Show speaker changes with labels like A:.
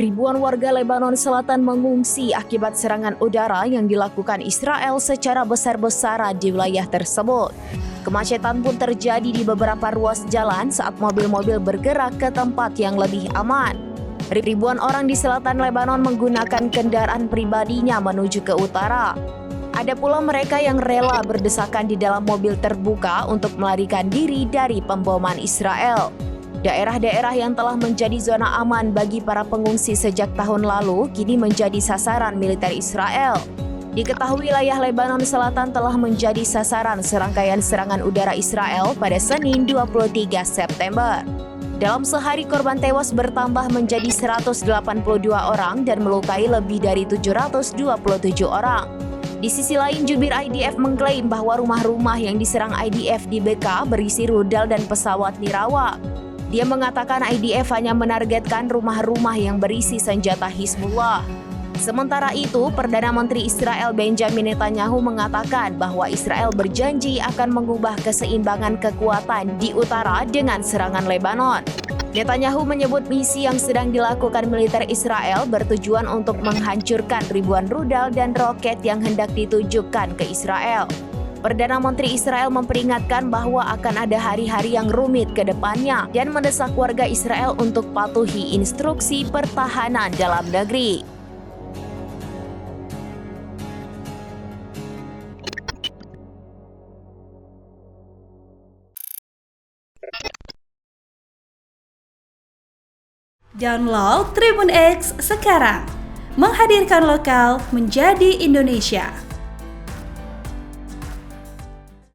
A: Ribuan warga Lebanon Selatan mengungsi akibat serangan udara yang dilakukan Israel secara besar-besaran di wilayah tersebut. Kemacetan pun terjadi di beberapa ruas jalan saat mobil-mobil bergerak ke tempat yang lebih aman. Ribuan orang di selatan Lebanon menggunakan kendaraan pribadinya menuju ke utara. Ada pula mereka yang rela berdesakan di dalam mobil terbuka untuk melarikan diri dari pemboman Israel. Daerah-daerah yang telah menjadi zona aman bagi para pengungsi sejak tahun lalu kini menjadi sasaran militer Israel. Diketahui wilayah Lebanon Selatan telah menjadi sasaran serangkaian serangan udara Israel pada Senin 23 September. Dalam sehari korban tewas bertambah menjadi 182 orang dan melukai lebih dari 727 orang. Di sisi lain, jubir IDF mengklaim bahwa rumah-rumah yang diserang IDF di BK berisi rudal dan pesawat nirawak. Dia mengatakan IDF hanya menargetkan rumah-rumah yang berisi senjata Hizbullah. Sementara itu, Perdana Menteri Israel Benjamin Netanyahu mengatakan bahwa Israel berjanji akan mengubah keseimbangan kekuatan di utara dengan serangan Lebanon. Netanyahu menyebut misi yang sedang dilakukan militer Israel bertujuan untuk menghancurkan ribuan rudal dan roket yang hendak ditujukan ke Israel. Perdana Menteri Israel memperingatkan bahwa akan ada hari-hari yang rumit ke depannya dan mendesak warga Israel untuk patuhi instruksi pertahanan dalam negeri.
B: Download Tribun X sekarang, menghadirkan lokal menjadi Indonesia.